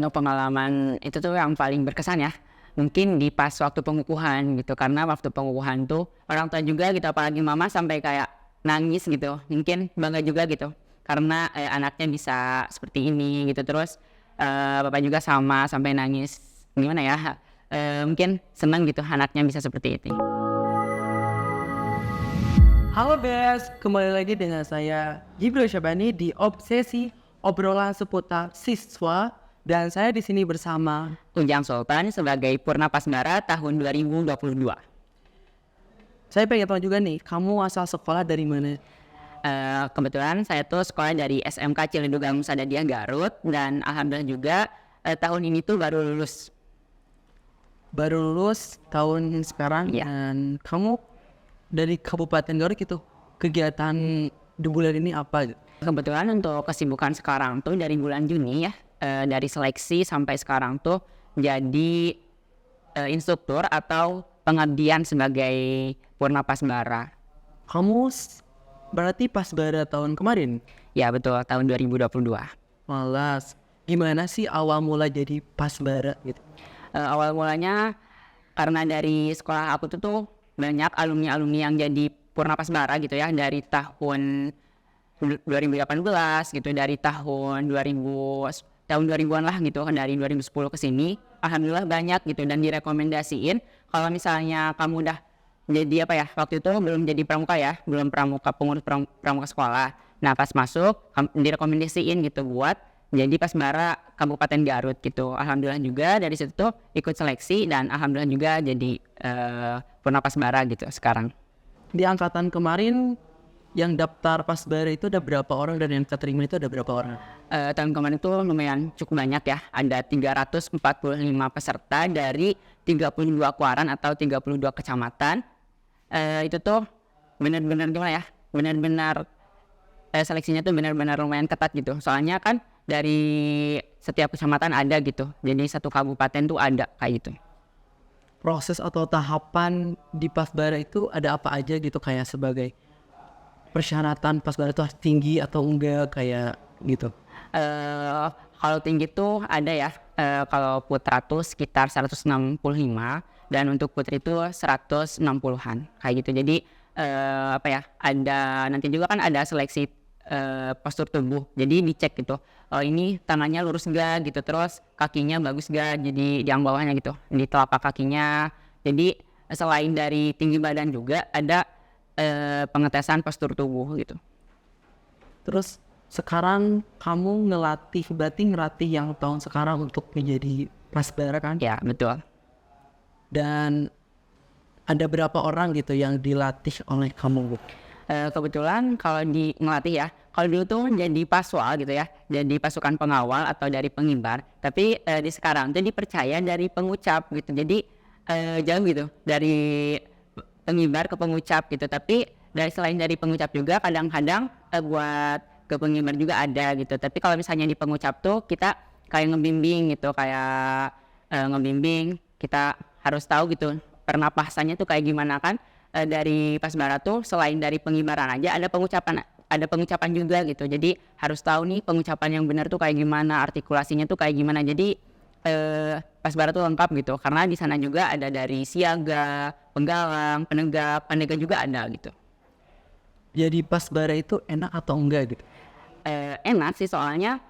Untuk pengalaman itu tuh yang paling berkesan ya, mungkin di pas waktu pengukuhan gitu, karena waktu pengukuhan tuh orang tua juga gitu, apalagi mama sampai kayak nangis gitu, mungkin bangga juga gitu, karena anaknya bisa seperti ini gitu, terus bapak juga sama sampai nangis, gimana ya, mungkin senang gitu anaknya bisa seperti itu. Halo Bes, kembali lagi dengan saya Jibril Syabani di Obsesi obrolan seputar siswa dan saya di sini bersama. Ujang Sultan sebagai Purna Pasbara tahun 2022. Saya pengen tahu juga nih, kamu asal sekolah dari mana? Kebetulan saya tuh sekolah dari SMK Ciledugang Sadadia Garut, dan alhamdulillah juga tahun ini tuh baru lulus. Baru lulus tahun sekarang Iya. dan kamu dari Kabupaten Garut gitu. Kegiatan di bulan ini apa? Kebetulan untuk kesibukan sekarang tuh dari bulan Juni ya, dari seleksi sampai sekarang tuh jadi instruktur atau pengabdian sebagai Purna Pasbara. Kamu berarti pas bara tahun kemarin? Ya betul, tahun 2022. Malas. Gimana sih awal mula jadi pas bara gitu? Awal mulanya karena dari sekolah aku tuh banyak alumni-alumni yang jadi Purna Pasbara gitu ya, dari tahun 2018 gitu, dari tahun 2000-an lah gitu, dari 2010 ke sini. Alhamdulillah banyak gitu, dan direkomendasiin kalau misalnya kamu udah jadi apa ya, waktu itu belum jadi pramuka ya, belum pramuka, pengurus pramuka sekolah. Nah pas masuk direkomendasiin gitu buat jadi Pasbara Kabupaten Garut gitu. Alhamdulillah juga dari situ tuh ikut seleksi, dan alhamdulillah juga jadi Purna Pasbara gitu sekarang. Di angkatan kemarin yang daftar Pasbara itu ada berapa orang dan yang keterima itu ada berapa orang? Tahun kemarin itu lumayan cukup banyak ya, ada 345 peserta dari 32 kuaran atau 32 kecamatan. Itu tuh benar-benar gimana ya, benar-benar seleksinya tuh benar-benar lumayan ketat gitu, soalnya kan dari setiap kecamatan ada gitu, jadi satu kabupaten tuh ada kayak gitu. Proses atau tahapan di Pasbara itu ada apa aja gitu, kayak sebagai persyaratan Pasbara itu harus tinggi atau enggak kayak gitu? Kalau tinggi tuh ada ya, kalau putra tuh sekitar 165, dan untuk putri tuh 160-an kayak gitu. Jadi apa ya, ada nanti juga kan ada seleksi postur tubuh, jadi dicek gitu, oh ini tangannya lurus gak gitu, terus kakinya bagus gak, jadi yang bawahnya gitu, di telapak kakinya. Jadi selain dari tinggi badan juga ada pengetesan postur tubuh gitu. Terus sekarang kamu ngelatih yang tahun sekarang untuk menjadi Pasbara kan? Ya betul. Dan ada berapa orang gitu yang dilatih oleh kamu? Kebetulan kalau di ngelatih ya, kalau dulu tuh jadi paswal gitu ya, jadi pasukan pengawal atau dari pengibar, tapi di sekarang tuh dipercaya dari pengucap gitu, jadi jauh gitu dari pengibar ke pengucap gitu. Tapi selain dari pengucap juga kadang-kadang buat ke pengibar juga ada gitu, tapi kalau misalnya di pengucap tuh kita kayak ngebimbing gitu, kayak ngebimbing, kita harus tahu gitu pernapasannya tuh kayak gimana kan. Dari Pasbara tuh selain dari pengibaran aja ada pengucapan juga gitu, jadi harus tahu nih pengucapan yang benar tuh kayak gimana, artikulasinya tuh kayak gimana. Jadi Pasbara tuh lengkap gitu, karena di sana juga ada dari siaga, penggalang, penegak juga ada gitu. Jadi Pasbara itu enak atau enggak gitu? Enak sih, soalnya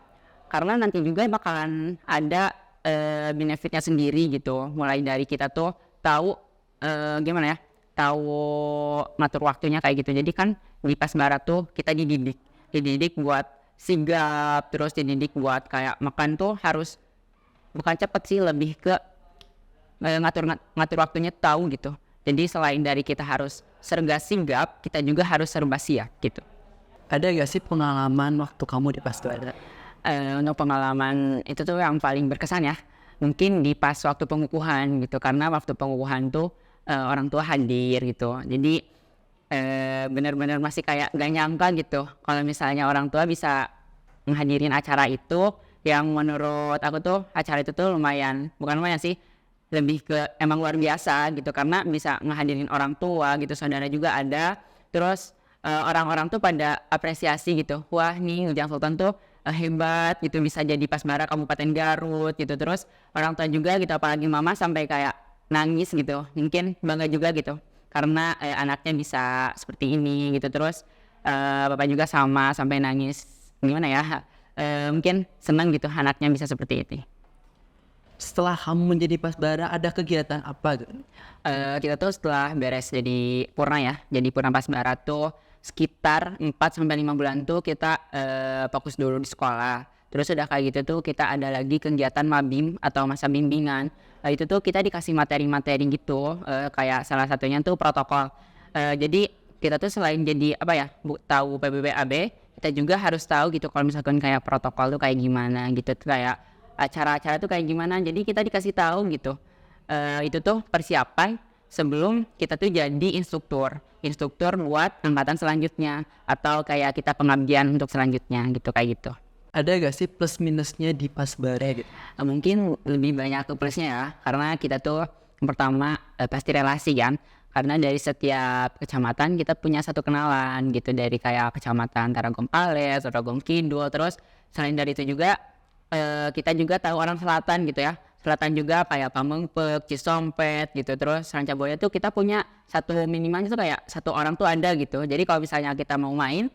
karena nanti juga bakalan ada benefitnya sendiri gitu, mulai dari kita tuh tahu gimana ya, tahu ngatur waktunya kayak gitu. Jadi kan di Pasbara tuh kita dididik buat sigap, terus dididik buat kayak makan tuh harus bukan cepet sih, lebih ke ngatur waktunya tahu gitu. Jadi selain dari kita harus serba sigap, kita juga harus serba siap gitu. Ada gak sih pengalaman waktu kamu di Pasbara? Untuk pengalaman itu tuh yang paling berkesan ya, mungkin di pas waktu pengukuhan gitu, karena waktu pengukuhan tuh orang tua hadir gitu. Jadi benar-benar masih kayak gak nyangka gitu kalau misalnya orang tua bisa menghadirin acara itu, yang menurut aku tuh acara itu tuh bukan lumayan sih, lebih ke emang luar biasa gitu, karena bisa ngehadirin orang tua gitu, saudara juga ada, terus orang-orang tuh pada apresiasi gitu, wah nih Ujang Sultan tuh hebat gitu bisa jadi Pasbara Kabupaten Garut gitu. Terus orang tua juga gitu apalagi mama sampai kayak nangis gitu, mungkin bangga juga gitu karena anaknya bisa seperti ini gitu. Terus bapak juga sama sampai nangis, gimana ya, mungkin senang gitu anaknya bisa seperti itu. Setelah kamu menjadi Pasbara ada kegiatan apa gitu? Kita tuh setelah beres jadi purna ya, jadi purna Pasbara tuh sekitar 4 sampai 5 bulan tuh kita fokus dulu di sekolah. Terus udah kayak gitu tuh kita ada lagi kegiatan mabim atau masa bimbingan. Itu tuh kita dikasih materi-materi gitu, kayak salah satunya tuh protokol. Jadi kita tuh selain jadi apa ya, tahu PBBAB, kita juga harus tahu gitu kalau misalkan kayak protokol tuh kayak gimana gitu, tuh kayak acara-acara tuh kayak gimana. Jadi kita dikasih tahu gitu. Itu tuh persiapan sebelum kita tuh jadi instruktur buat angkatan selanjutnya atau kayak kita pengabdian untuk selanjutnya gitu kayak gitu. Ada gak sih plus minusnya di Pasbara gitu? Mungkin lebih banyak ke plusnya ya karena kita tuh yang pertama pasti relasi kan, karena dari setiap kecamatan kita punya satu kenalan gitu, dari kayak kecamatan Tarogong Pales, Tarogong Kidul. Terus selain dari itu juga kita juga tahu orang selatan gitu ya, selatan juga kayak Pamengpeuk, Cisompet gitu. Terus Rancaboya tuh kita punya satu minimal itu kayak satu orang tuh ada gitu. Jadi kalau misalnya kita mau main,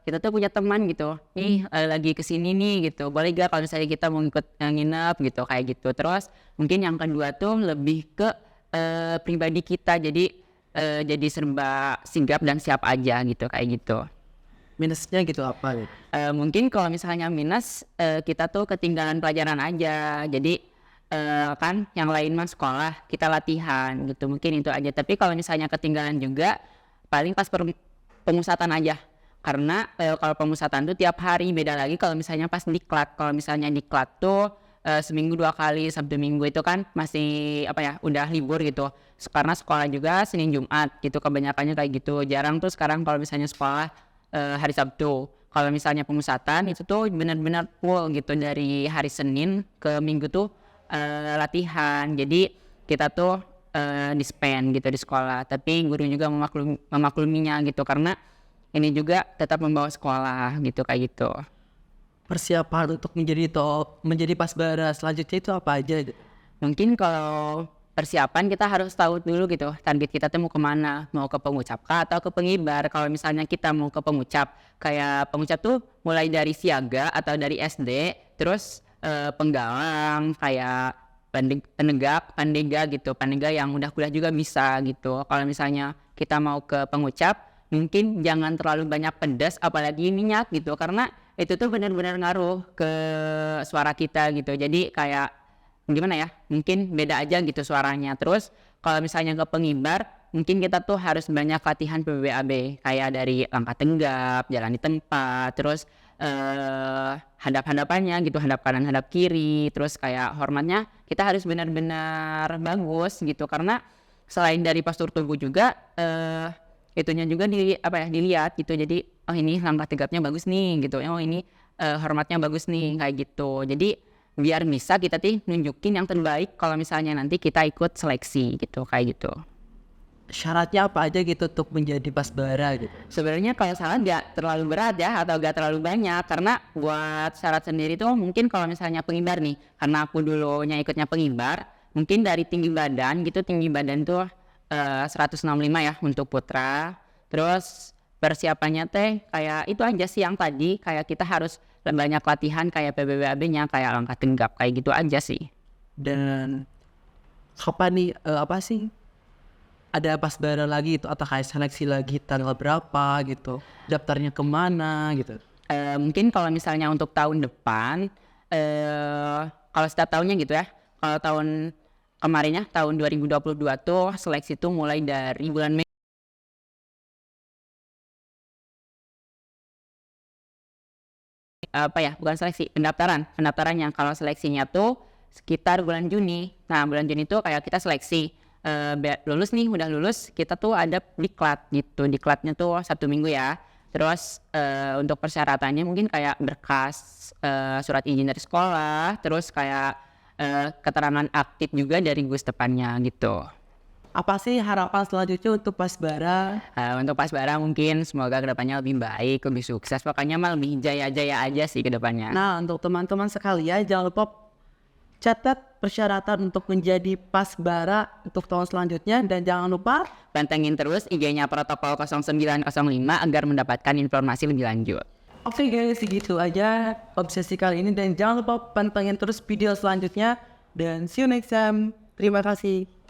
kita tuh punya teman gitu, nih lagi kesini nih gitu, boleh gak kalau misalnya kita mau ikut nginep gitu kayak gitu. Terus mungkin yang kedua tuh lebih ke pribadi kita, jadi serba sigap dan siap aja gitu kayak gitu. Minusnya gitu apa gitu? Mungkin kalau misalnya minus, kita tuh ketinggalan pelajaran aja. Jadi kan yang lain mah sekolah, kita latihan gitu, mungkin itu aja. Tapi kalau misalnya ketinggalan juga paling pas pemusatan aja. Karena kalau pemusatan tuh tiap hari beda lagi kalau misalnya pas diklat. Kalau misalnya diklat tuh seminggu 2 kali, Sabtu Minggu itu kan masih apa ya, udah libur gitu. Karena sekolah juga Senin Jumat gitu, kebanyakannya kayak gitu. Jarang tuh sekarang kalau misalnya sekolah hari Sabtu. Kalau misalnya pemusatan itu tuh benar-benar full gitu, dari hari Senin ke Minggu tuh latihan. Jadi kita tuh di-spend gitu di sekolah. Tapi guru juga memakluminya gitu karena ini juga tetap membawa sekolah gitu kayak gitu. Persiapan untuk menjadi Pasbara selanjutnya itu apa aja gitu? Mungkin kalau persiapan kita harus tahu dulu gitu target kita tuh mau kemana, mau ke pengucap kah atau ke pengibar. Kalau misalnya kita mau ke pengucap, kayak pengucap tuh mulai dari siaga atau dari SD, terus penggalang kayak pandega gitu, pandega yang udah kuliah juga bisa gitu. Kalau misalnya kita mau ke pengucap, mungkin jangan terlalu banyak pedas apalagi minyak gitu, karena itu tuh benar-benar ngaruh ke suara kita gitu. Jadi kayak gimana ya, mungkin beda aja gitu suaranya. Terus kalau misalnya ke pengibar, mungkin kita tuh harus banyak latihan PBAB kayak dari langkah tenggap, jalan di tempat, terus hadap-hadapannya gitu, hadap kanan hadap kiri. Terus kayak hormatnya kita harus benar-benar bagus gitu, karena selain dari postur tubuh juga itunya juga dilihat gitu. Jadi oh ini langkah tegapnya bagus nih gitu, oh ini hormatnya bagus nih kayak gitu. Jadi biar bisa kita nunjukin yang terbaik kalau misalnya nanti kita ikut seleksi gitu kayak gitu. Syaratnya apa aja gitu untuk menjadi Pasbara gitu? Sebenarnya kalau syarat gak terlalu berat ya, atau gak terlalu banyak, karena buat syarat sendiri tuh mungkin kalau misalnya pengibar nih, karena aku dulunya ikutnya pengibar, mungkin dari tinggi badan gitu, tinggi badan tuh 165 ya untuk putra. Terus persiapannya kayak itu aja sih yang tadi, kayak kita harus banyak latihan kayak PBBAB-nya, kayak langkah tenggap kayak gitu aja sih. Dan kapan nih apa sih ada Pasbara lagi itu, atau kayak seleksi lagi tanggal berapa gitu, daftarnya kemana gitu? Mungkin kalau misalnya untuk tahun depan, kalau setiap tahunnya gitu ya, kalau tahun kemarinnya tahun 2022 tuh seleksi tuh mulai dari bulan Mei. Bukan seleksi, pendaftarannya. Kalau seleksinya tuh sekitar bulan Juni. Nah bulan Juni tuh kayak kita seleksi, lulus nih, udah lulus, kita tuh ada diklat gitu. Diklatnya tuh 1 minggu ya. Terus untuk persyaratannya mungkin kayak berkas surat izin dari sekolah, terus kayak keterangan aktif juga dari Gus depannya gitu. Apa sih harapan selanjutnya untuk Pasbara? Untuk Pasbara mungkin semoga kedepannya lebih baik, lebih sukses. Pokoknya mah lebih jaya-jaya aja sih kedepannya. Nah, untuk teman-teman sekalian jangan lupa catat persyaratan untuk menjadi Pasbara untuk tahun selanjutnya dan jangan lupa Pantengin terus IG-nya Protokol 0905 agar mendapatkan informasi lebih lanjut. oke guys, segitu aja obsesi kali ini dan jangan lupa pantengin terus video selanjutnya dan see you next time. Terima kasih.